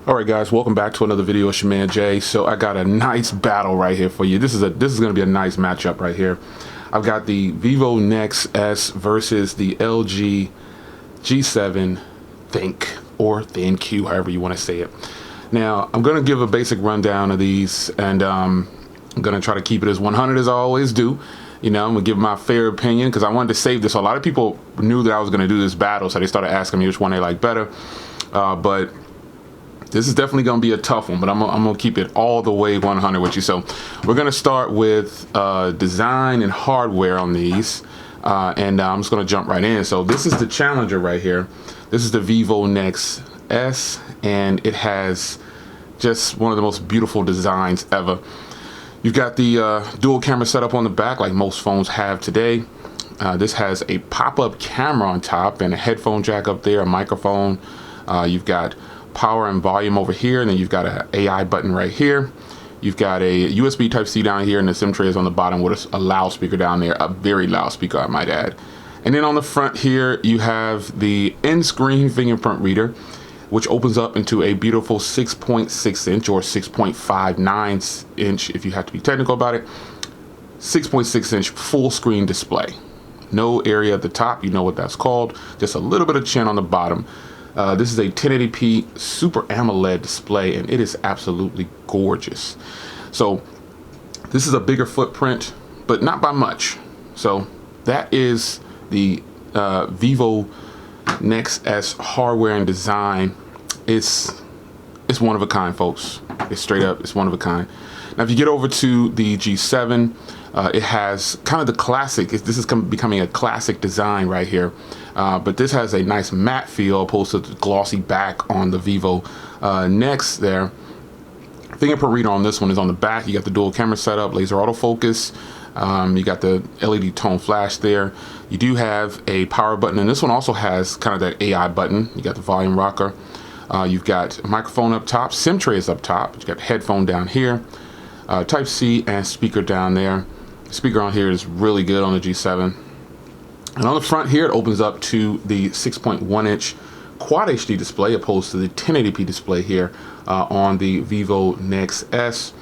Alright guys, welcome back to another video. It's your man Jay. So I got a nice battle right here for you. This is going to be a nice matchup right here. I've got the Vivo Nex S versus the LG G7 ThinQ, or ThinQ, however you want to say it. Now I'm going to give a basic rundown of these, and I'm going to try to keep it as 100 as I always do. You know, I'm gonna give my fair opinion because I wanted to save this. So a lot of people knew that I was gonna do this battle, so they started asking me which one they like better. But this is definitely gonna be a tough one, but I'm gonna keep it all the way 100 with you. So we're gonna start with design and hardware on these, and I'm just gonna jump right in. So this is the challenger right here. This is the Vivo Nex S, and it has just one of the most beautiful designs ever. You've got the dual camera setup on the back like most phones have today. This has a pop-up camera on top and a headphone jack up there, a microphone. You've got power and volume over here, and then you've got an AI button right here. You've got a USB Type-C down here, and the SIM tray is on the bottom with a loudspeaker down there, a very loud speaker I might add. And then on the front here, you have the in-screen fingerprint reader, which opens up into a beautiful 6.6 inch or 6.59 inch, if you have to be technical about it, 6.6 inch full screen display. No area at the top, you know what that's called, just a little bit of chin on the bottom. This is a 1080p Super AMOLED display, and it is absolutely gorgeous. So this is a bigger footprint, but not by much. So that is the Vivo Nex S hardware and design. It's one of a kind, folks. It's straight up, it's one of a kind. Now if you get over to the G7, it has kind of the classic, this is becoming a classic design right here, but this has a nice matte feel opposed to the glossy back on the Vivo Nex there. Fingerprint reader on this one is on the back. You got the dual camera setup, laser autofocus. You got the LED tone flash there. You do have a power button, and this one also has kind of that AI button. You got the volume rocker. You've got a microphone up top. SIM tray is up top. You got headphone down here. Type-C and speaker down there. Speaker on here is really good on the G7. And on the front here, it opens up to the 6.1 inch Quad HD display opposed to the 1080p display here on the Vivo Nex S.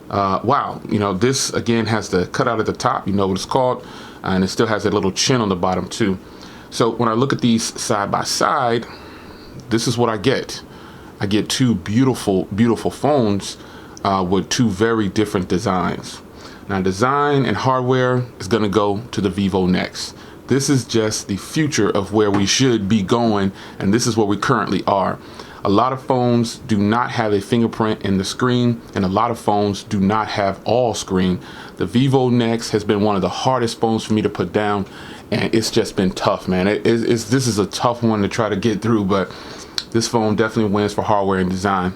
Wow, you know, this again has the cutout at the top, you know what it's called, and it still has a little chin on the bottom too. So when I look at these side by side, this is what I get. I get two beautiful phones with two very different designs. Now design and hardware is going to go to the Vivo Nex. This is just the future of where we should be going, and this is where we currently are. A lot of phones do not have a fingerprint in the screen, and a lot of phones do not have all screen. The Vivo Nex has been one of the hardest phones for me to put down, and it's just been tough, man. This is a tough one to try to get through, but this phone definitely wins for hardware and design.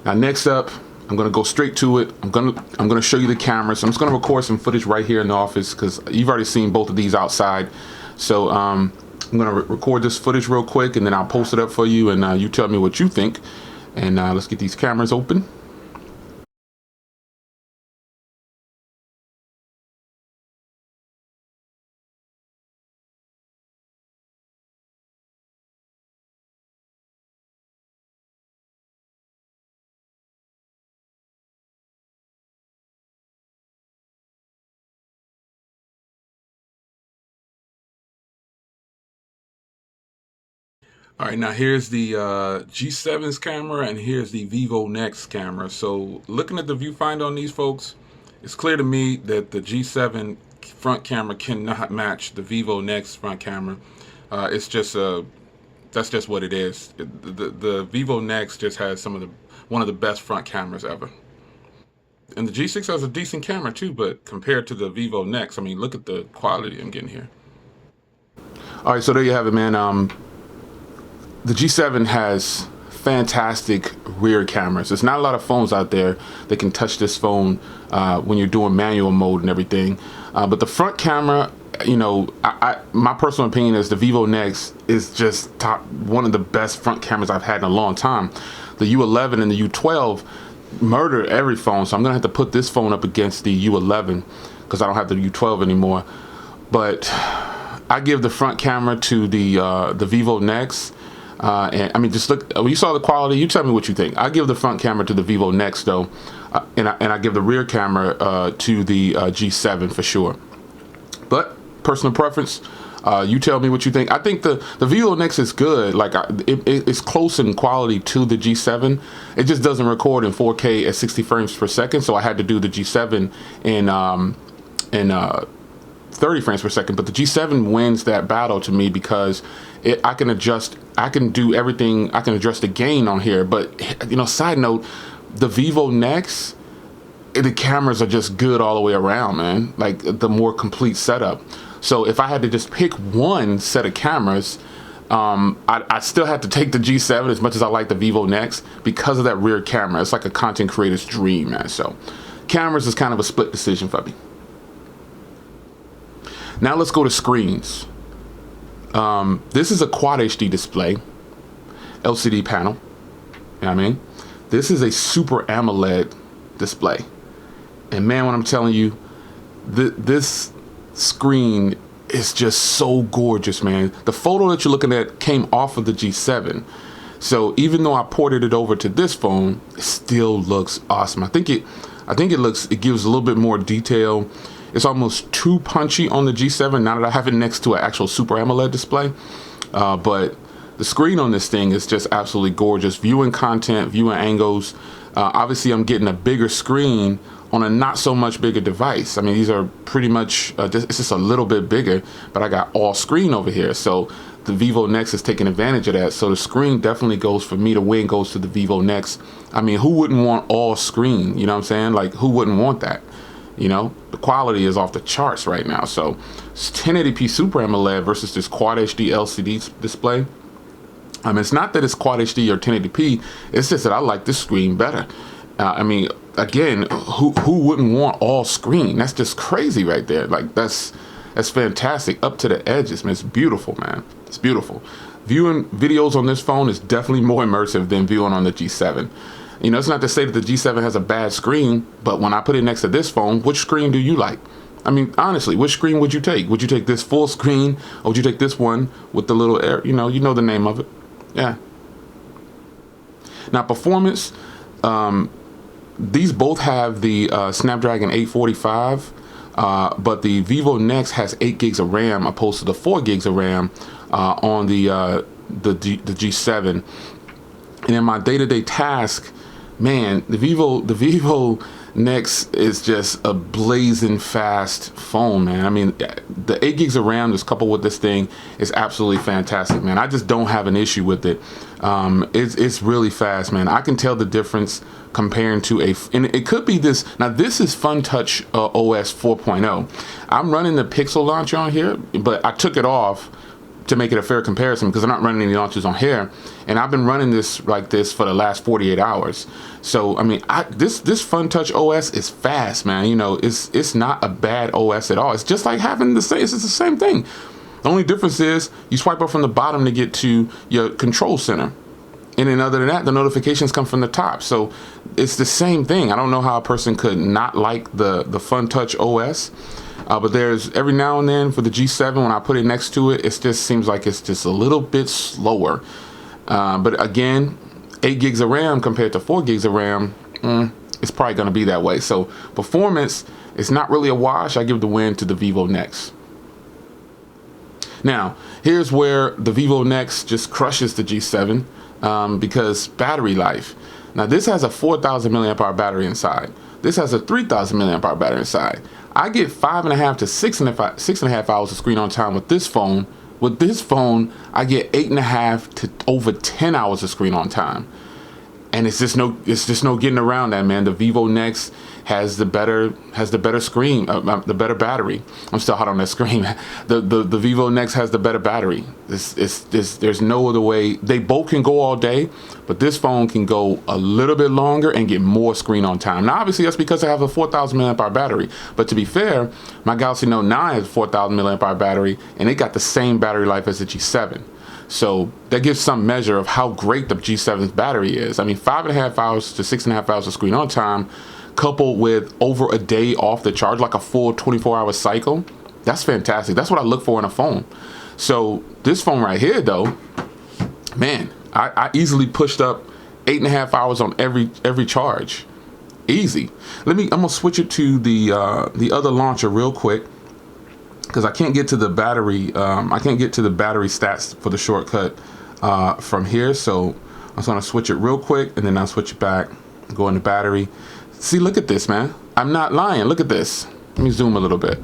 Now next up, I'm gonna go straight to it. I'm gonna show you the camera. So I'm just gonna record some footage right here in the office because you've already seen both of these outside. So I'm gonna record this footage real quick, and then I'll post it up for you, and you tell me what you think. And let's get these cameras open. All right, now here's the G7's camera, and here's the Vivo Nex camera. So looking at the viewfinder on these folks, it's clear to me that the G7 front camera cannot match the Vivo Nex front camera. It's just that's just what it is. The Vivo Nex just has one of the best front cameras ever. And the G6 has a decent camera too, but compared to the Vivo Nex, I mean, look at the quality I'm getting here. All right, so there you have it, man. The G7 has fantastic rear cameras. There's not a lot of phones out there that can touch this phone when you're doing manual mode and everything. But the front camera, you know, my personal opinion is the Vivo Nex is just one of the best front cameras I've had in a long time. The U11 and the U12 murder every phone, so I'm gonna have to put this phone up against the U11 because I don't have the U12 anymore. But I give the front camera to the Vivo Nex. And I mean, just look, you saw the quality. You tell me what you think. I give the front camera to the Vivo Nex though, and I give the rear camera to the G7 for sure. But personal preference. You tell me what you think. I think the Vivo Nex is good. Like it's close in quality to the G7. It just doesn't record in 4K at 60 frames per second. So I had to do the G7 in 30 frames per second. But the G7 wins that battle to me because I can adjust. I can do everything. I can adjust the gain on here. But you know, side note, the Vivo Nex, the cameras are just good all the way around, man. Like the more complete setup. So if I had to just pick one set of cameras, I still had to take the G7 as much as I like the Vivo Nex because of that rear camera. It's like a content creator's dream, man. So cameras is kind of a split decision for me. Now let's go to screens. This is a Quad HD display, LCD panel. You know what I mean? This is a Super AMOLED display. And man, when I'm telling you, this screen is just so gorgeous, man. The photo that you're looking at came off of the G7. So even though I ported it over to this phone, it still looks awesome. I think it gives a little bit more detail. It's almost too punchy on the G7 now that I have it next to an actual Super AMOLED display. But the screen on this thing is just absolutely gorgeous. Viewing content, viewing angles. Obviously, I'm getting a bigger screen on a not so much bigger device. I mean, these are pretty much, it's just a little bit bigger, but I got all screen over here. So the Vivo Nex is taking advantage of that. So the screen definitely goes, for me, the win goes to the Vivo Nex. I mean, who wouldn't want all screen? You know what I'm saying? Like, who wouldn't want that? You know, the quality is off the charts right now. So it's 1080p Super AMOLED versus this Quad HD LCD display. I mean, it's not that it's Quad HD or 1080p. It's just that I like this screen better. I mean, again, who wouldn't want all screen? That's just crazy right there. Like that's fantastic. Up to the edges, man. It's beautiful, man. It's beautiful. Viewing videos on this phone is definitely more immersive than viewing on the G7. You know, it's not to say that the G7 has a bad screen, but when I put it next to this phone, which screen do you like? I mean, honestly, which screen would you take? Would you take this full screen, or would you take this one with the little air? You know the name of it. Yeah. Now, performance. These both have the Snapdragon 845, but the Vivo Nex has 8 gigs of RAM opposed to the 4 gigs of RAM on the G7. And in my day-to-day task, man, the Vivo Nex is just a blazing fast phone, man. I mean, the 8 gigs of RAM just coupled with this thing is absolutely fantastic, man. I just don't have an issue with it. It's really fast, man. I can tell the difference comparing to and it could be this. Now, this is FunTouch OS 4.0. I'm running the Pixel launcher on here, but I took it off to make it a fair comparison because I'm not running any launches on here, and I've been running this like this for the last 48 hours. So I mean, this FunTouch OS is fast, man. You know, it's not a bad OS at all. It's just like having the same. It's the same thing. The only difference is you swipe up from the bottom to get to your control center, and then other than that, the notifications come from the top. So it's the same thing. I don't know how a person could not like the FunTouch OS. But there's every now and then for the G7, when I put it next to it, it just seems like it's just a little bit slower. But again, 8 gigs of RAM compared to 4 gigs of RAM, it's probably going to be that way. So performance is not really a wash. I give the win to the Vivo Nex. Now, here's where the Vivo Nex just crushes the G7 because battery life. Now, this has a 4,000 milliamp hour battery inside. This has a 3,000 milliamp hour battery inside. I get 5.5 to 6.5 hours of screen on time with this phone. With this phone, I get 8.5 to over 10 hours of screen on time. And it's just no getting around that, man. The Vivo Nex has the better screen, the better battery. I'm still hot on that screen. The Vivo Nex has the better battery. There's no other way. They both can go all day, but this phone can go a little bit longer and get more screen on time. Now, obviously, that's because I have a 4,000 milliamp hour battery. But to be fair, my Galaxy Note 9 has a 4,000 milliamp hour battery, and it got the same battery life as the G7. So that gives some measure of how great the G7's battery is. I mean, 5.5 hours to 6.5 hours of screen on time, coupled with over a day off the charge, like a full 24-hour cycle. That's fantastic. That's what I look for in a phone. So this phone right here, though, man, I easily pushed up 8.5 hours on every charge. Easy. I'm gonna switch it to the other launcher real quick, because I can't get to the battery. I can't get to the battery stats for the shortcut from here. So I'm just gonna switch it real quick, and then I'll switch it back. Go into battery. See, look at this, man. I'm not lying. Look at this. Let me zoom a little bit.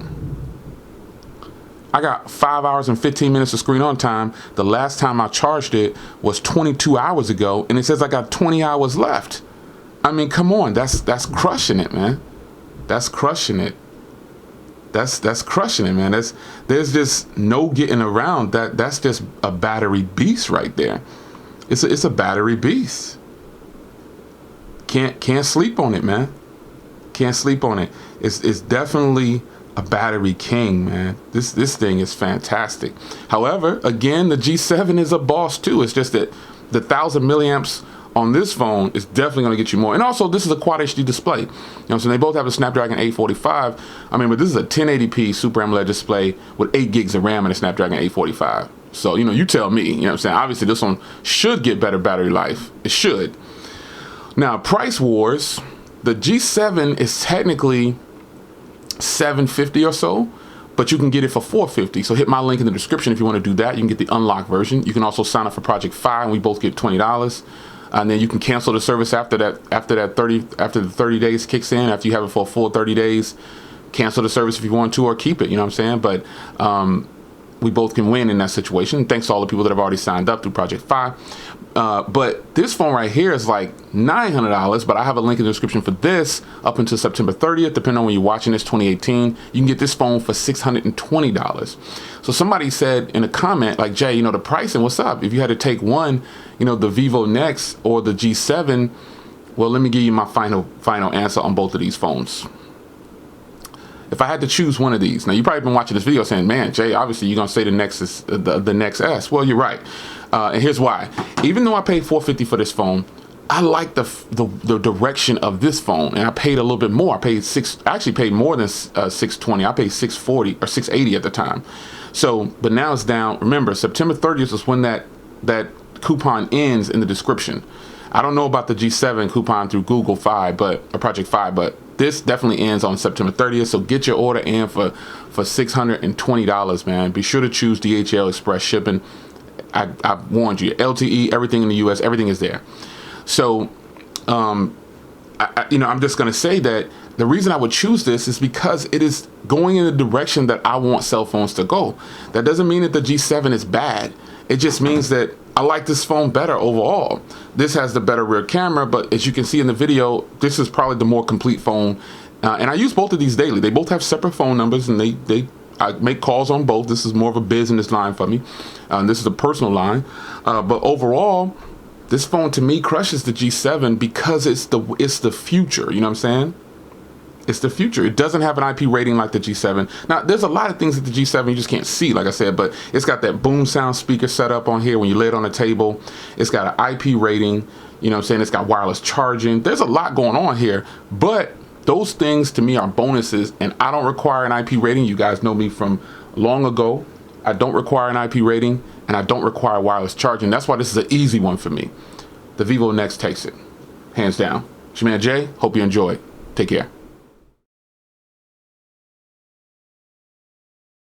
I got 5 hours and 15 minutes of screen on time. The last time I charged it was 22 hours ago, and it says I got 20 hours left. I mean, come on, that's crushing it, man. That's crushing it. That's crushing it, man. There's just no getting around that. That's just a battery beast right there. It's a battery beast. Can't sleep on it, man. Can't sleep on it. It's definitely a battery king, man. This thing is fantastic. However, again, the G7 is a boss too. It's just that the 1,000 milliamps on this phone is definitely going to get you more. And also, this is a Quad HD display. You know what I'm saying? They both have a Snapdragon 845. I mean, but this is a 1080p Super AMOLED display with 8 gigs of RAM and a Snapdragon 845. So, you know, you tell me. You know what I'm saying? Obviously, this one should get better battery life. It should. Now, price wars, the G7 is technically $750 or so, but you can get it for $450. So hit my link in the description if you want to do that. You can get the unlocked version. You can also sign up for Project Fi, and we both get $20. And then you can cancel the service after the 30 days kicks in. After you have it for a full 30 days, cancel the service if you want to, or keep it. You know what I'm saying? But we both can win in that situation. Thanks to all the people that have already signed up through Project Fi. But this phone right here is like $900, but I have a link in the description for this up until September 30th, depending on when you're watching this, 2018. You can get this phone for $620. So somebody said in a comment, like, Jay, you know, the pricing, what's up? If you had to take one, you know, the Vivo Nex or the G7, well, let me give you my final answer on both of these phones. If I had to choose one of these, now you probably been watching this video saying, man, Jay, obviously you're gonna say the Nex is the Nex S. Well, you're right, and here's why. Even though I paid $450 for this phone, I like the direction of this phone, and I paid a little bit more. I actually paid more than $620. I paid $640 or $680 at the time. So, but now it's down. Remember, September 30th is when that coupon ends in the description. I don't know about the G7 coupon through Google Fi, or Project Fi, but this definitely ends on September 30th. So get your order in for $620, man. Be sure to choose DHL Express shipping. I've warned you. LTE, everything in the US, everything is there. So, you know, I'm just gonna say that the reason I would choose this is because it is going in the direction that I want cell phones to go. That doesn't mean that the G7 is bad. It just means that I like this phone better overall. This has the better rear camera, but as you can see in the video, this is probably the more complete phone. And I use both of these daily. They both have separate phone numbers, and I make calls on both. This is more of a business line for me. This is a personal line. But overall, this phone to me crushes the G7 because it's the future. You know what I'm saying? It's the future. It doesn't have an IP rating like the G7. Now, there's a lot of things that the G7 you just can't see, like I said, but it's got that boom sound speaker set up on here when you lay it on the table. It's got an IP rating, you know what I'm saying? It's got wireless charging. There's a lot going on here, but those things to me are bonuses, and I don't require an IP rating. You guys know me from long ago. I don't require an IP rating, and I don't require wireless charging. That's why this is an easy one for me. The Vivo Nex takes it, hands down. It's your man Jay. Hope you enjoy. Take care.